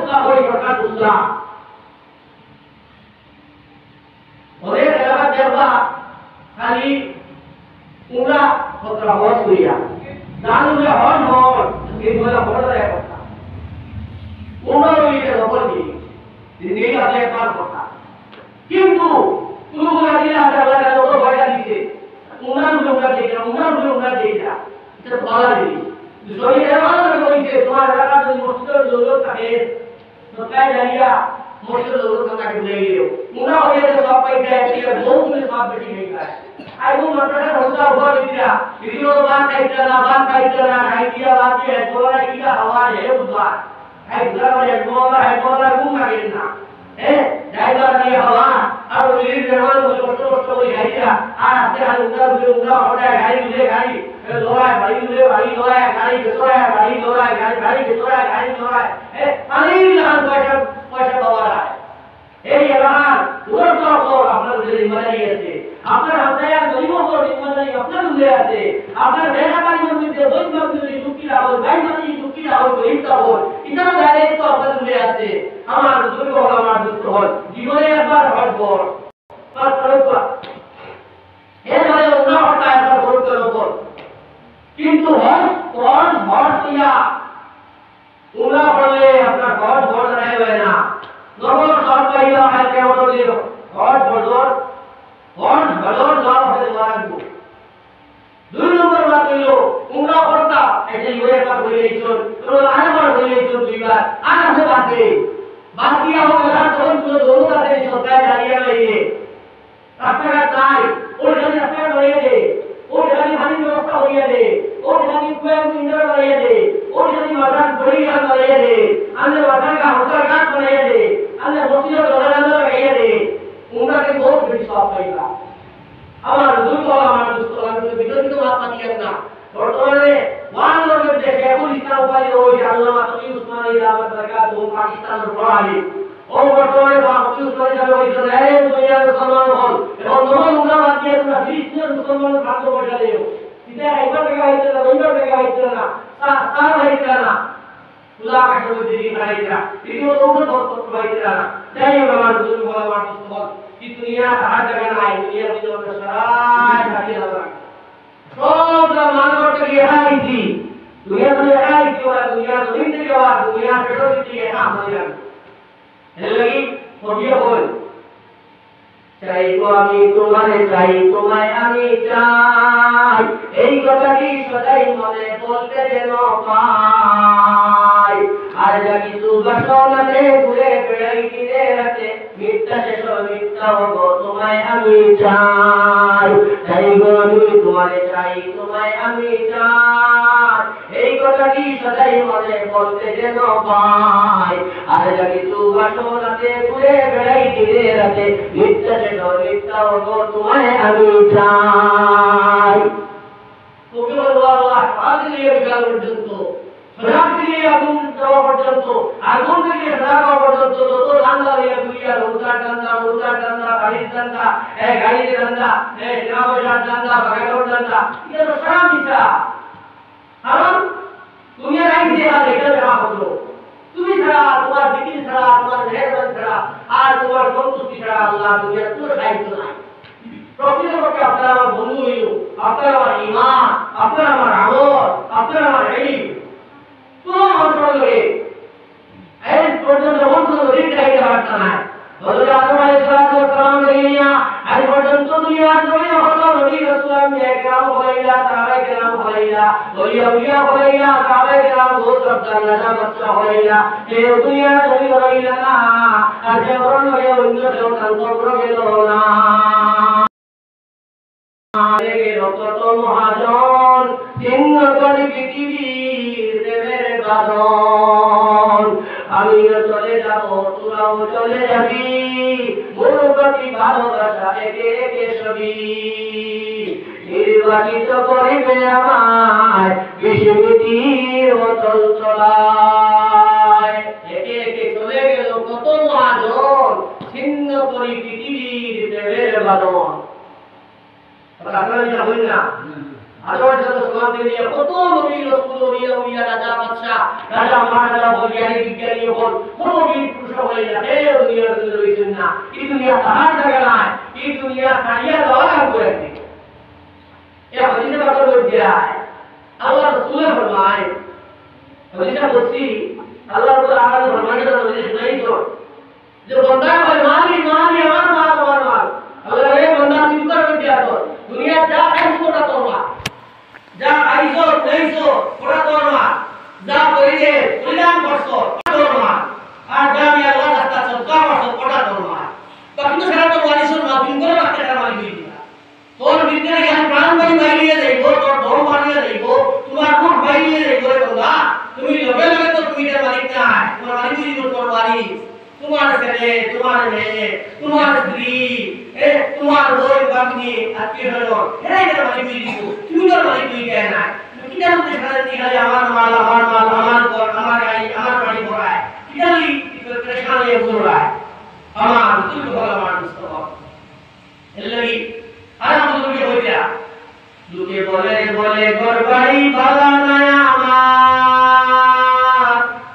বুঝলা ওই সরকার বুঝলা অনেক এলাকা দেখবা খালি উমরা সতরা হজ করিয়া জানুলে হজ হজ এই বলে বড় এক কথা উমরা লইতে নকল কি জিন্দগি আছে একবার কথা কিন্তু তুমি বলে দিলে আজ আল্লাহ তাআলা ওর ভয়টা দিতে উমরা দেইরা উমরা দেইরা এটা বলা দিই যদি এমন হইছে তোমার এলাকার যদি মসজিদের জরুরত থাকে তো কাই জানিয়া মসজিদের জরুরত থাকে ভুলে গেও উমরা হইয়া যে সব পাইতে আছে বহু মিলে সব বেশি হয়ে যায় আর वो মাদ্রাসা হোতা উপর দিরা ভিডিও বান খাইতে না আইডিয়া বাকি है তোরা কি হাওয়া है বুঝবা है ঘর है बोला घूम লাগে না জায়গা নিয়ে হাওয়া আর ওই নির্মাণ কষ্ট ওই গাড়িটা আর আপনি আর উড়া ওটা গাড়ি দৌড়ায় বাড়ি দৌড়ায় গাড়ি দৌড়ায় বাড়ি দৌড়ায় গাড়ি দৌড়ায় অনেক লাখ পয়সা পাওয়া যায় এই এলাকার পুরো সরকার আপনার জিম্মেদারি আছে আপনার হাজার গরিবর জিম্মেদারি আপনার উপরে আছে আপনার বেকারির মধ্যে দৈনিক যদি চুক্তি রাখো গাইমানি চুক্তি রাখো গরিব রাখো এটা দায়িত্ব আপনার উপরে আছে আমার দুর্গ হল আমার দুঃখ হল জীবনে একবার হজ বল আর করবা এবারে অন্য হটা একবার করতে হবে কিন্তু হজ দিয়া উলা বলে আপনার হজ বড় নাই না নবর সব পাইলা হয় কেমন দিও হজ বড় জবাব হতে লাগবো দুই নম্বর বাত হইল উমরা করতা এটা ইয়ে কাজ হয়ে গেছিল তোর আরেকবার হয়ে গেছিল দুইবার আর আছে বাকি হবে আর তখন পুরো দৌড় আছে সরকার দাঁড়িয়ে রইছে রাস্তাঘাট নাই ওই জায়গায় রাস্তাঘাট হয়ে দে ওই জায়গায় পানি ব্যবস্থা হয়ে দে ওই জায়গায় কুয়া ইন্দ্র হয়ে দে ওই জায়গায় মাথার পরিয়া হয়ে দে আমাদের মাথার হোটেল ঘাট হয়ে দে আমাদের মসজিদের দরজা হয়ে দে উমরাকে বহুত বেশি সব পাইবা আমার দুর্বল আমার দুস্থ আমি বিতর্কিত মাত্রা দিয়েন না বর্তমানে বাংলাদেশের দেশে এখন ইসলাম উপাধি ওই আল্লামা তকি উসমানী রাহমাত বরকাত ও পাকিস্তানের প্রণালী ও বর্তমানে তকি উসমানী সাহেব হইছে এই দুনিয়ার মুসলমান হল এবং নবল উমরা দিয়ে তোমরা ফিলিস্তিনের মুসলমানের ভাগ্য বসা দিও এটা একবার টাকা হইছে না দুইবার টাকা হইছে না সার হইছে না তুলা কাছে মধ্যে দিন হইছে না এগুলো তো উঠে হইছে না তাই আমার দুর্বল আমার দুস্থ कि दुनिया हर जगह ना है दुनिया में जो सराय सारी लगा सब मानव के लिए है थी दुनिया में है कि और दुनिया नहीं थी और दुनिया पेटो थी है ना हमारे है लगी होगी बोल চাই আমি তোমারে চাই তোমায় আমি চাই এই কথাটি সদাই মনে বলতে যেন পাই আর যা কিছু বাসনাতে ঘুরে বেড়াই কিনে রাতে মিথ্যা শেষ মিথ্যা হবো তোমায় আমি চাই চাই গো আমি তোমারে চাই তোমায় আমি চাই এই কথাটি সদাই মনে বলতে যেন পাই আর যা কিছু বাসনাতে ঘুরে বেড়াই কিনে রাতে মিথ্যা মিথ্যা হবো তোমায় আমি চাই তোকে বলবো আল্লাহ আজ দিয়ে বিকাল পর্যন্ত রাত দিয়ে আগুন যাওয়া পর্যন্ত আগুন থেকে রাখা পর্যন্ত যত ধান্দা দিয়ে দুনিয়া রোজগার ধান্দা বাড়ির ধান্দা গাড়ির ধান্দা ট্রাভেলার ধান্দা বাগানোর ধান্দা এটা তো সারা মিথ্যা কারণ দুনিয়ার আইন দিয়ে এটা দেখা হলো তুমি ছাড়া তোমার বিক্রি ছাড়া তোমার মেহরবানি ছাড়া আর তোমার সন্তুষ্টি ছাড়া আল্লাহ দুনিয়ার কোনো সাহিত্য নাই প্রকৃতপক্ষে আপনার আমার বন্ধু হইল আপনার আমার ইমান আপনার আমার আমল আপনার আমার ইলম কোন মানুষের লগে এই পর্যন্ত কোনো দিন চাইতে পারত না হযরত আদম আলাইহিস সালাম নিয়া আজ পর্যন্ত দুনিয়ার জমিনে হত নবী রাসূল একরাম হলাইলা সাহাবায়ে কেরাম হলাইলা ওলিয়া হলাইলা সাহাবায়ে কেরাম বহুত জান্নাতের বাচ্চা হলাইলা এই দুনিয়ার জমিনে হলাইলা না আর যে বরণ হয়ে অন্য কেউ কান্তর গেল না কত মহাজন চিহ্ন করে পৃথিবীর দেবের গাজন আমিও চলে যাব তোরাও চলে যাবি মোর প্রতি ভালোবাসা একে একে সবই নির্বাচিত করিবে আমায় বিশ্বমিতির মতন চলায় একে একে চলে গেল কত মহাজন ছিন্ন করি পৃথিবীর দেবের গাজন আপনারা জানেন না আল্লাহর যত সালাম দিয়ে কত নবী রাসূল ওলিয়া রাজা বাদশা রাজা মহারাজা বৈজ্ঞানিক বিজ্ঞানী হল কোন বীর পুরুষ হলে না এই দুনিয়ার মধ্যে রয়েছেন না এই দুনিয়া তাহার জায়গা নাই এই দুনিয়া ছাড়িয়া দেওয়া লাগবে একদিন এই হাদিসে পাকের মধ্যে আল্লাহ রাসূল ফরমায় হাদিসে বলছি আল্লাহ রাব্বুল আলামিন ফরমায় যে শুনাইছো যে বান্দা ভাই মালি মালি আমার মাল আল্লাহ রে বান্দা তুমি করবে কি আছো দুনিয়া যা আইছো ওটা তোমার যা আইছো কইছো ওটা তোমার যা কইলে কল্যাণ করছো তোমার আর যা আমি আল্লাহ রাস্তা চলকা করছো ওটা তোমার বাকি তো সারা তো ওয়ারিসুর মা তুমি করে রাখতে টাকা মালি দিই দিবা তোর ভিতরে জ্ঞান প্রাণ বাড়ি বাইরিয়ে যাইব তোর ধর্ম বাড়িয়ে যাইব তোমার রূপ বাইরিয়ে যাইব রে বান্দা তুমি লগে লগে তো তুমি এর মালিক না তোমার মালিক দিই তোর বাড়ি তোমার ছেলে তোমার মেয়ে তোমার স্ত্রী তোমার বই বাগনি আত্মীয় স্বজন এরাই এর মালিক দিই তুমি তোর মালিক দিই কেন না তুমি কি জানো যে সারা দিন খালি আমার মাল আমার ঘর আমার গাড়ি আমার বাড়ি পড়ায় কি জানি পরেশান হয়ে ঘুরায় আমার তুই তো ভালো মানুষ তো এর লাগি আর আমাদেরকে হইতা লোকে বলে বলে ঘর বাড়ি বালা নাই আমার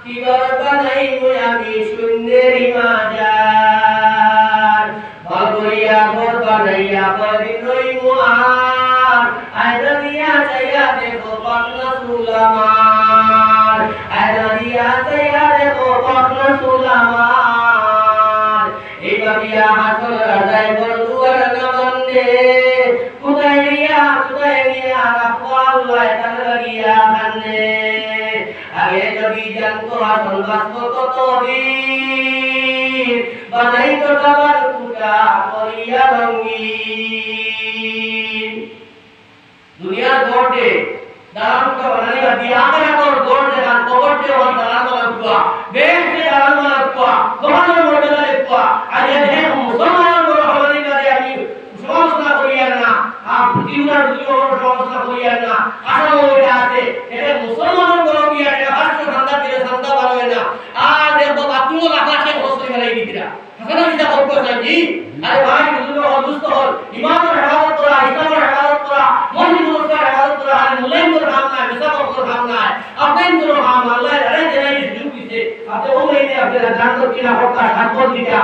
কি ঘর বানাই আমি সুন্দরী মাজার বাগরিয়া ঘর বানাইয়া কদিন রইমু আর আয়না দিয়া চাইয়া দেখো পাখনা সুলামার আয়না দিয়া চাইয়া দেখো পাখনা সুলামার এই বাবিয়া হাসল রাজাই বন্ধুয়ার নামন্দে কুদাই নিয়া রাখো আল্লাহ তার লাগিয়া খান্নে আগে যদি জানতো আসল বাস্ত কত দিন বানাই তো টাকার কুটা করিয়া রঙিন দুনিয়ার গড়ে দালান কুটা বানানি বা বিহারে তোর গড় দেখান কবর দে ওর দালান বানান কুয়া বেশ দে দালান বানান কুয়া তোমার মর্যাদা দেখুয়া আজ এই মুসলমানের বড় হওয়ার কাজে আমি সমালোচনা করিয়া না আর পৃথিবীর দুনিয়ার সমালোচনা করিয়া না আসলে ওইটা আছে এটা মুসলমানের বড় গিয়া এটা হাসতে ঠান্ডা দিলে ঠান্ডা ভালো হয় না আর দেখো বাতুও আকাশে বসে ফেলাই দিতিরা হাসানা বিদা করতে চাই আরে ভাই বুঝলো অদুষ্ট হল ইমানের হেফাজত করা ইসলামের হেফাজত করা মসজিদুল হেফাজত করা আর মুলাইমুল হাম না বিসাবুল হাম না আপনাদের হাম আল্লাহ আরে জেনাই দিছে আপনি ওই আপনি জানতো কিনা হত্যা সাতবন দিটা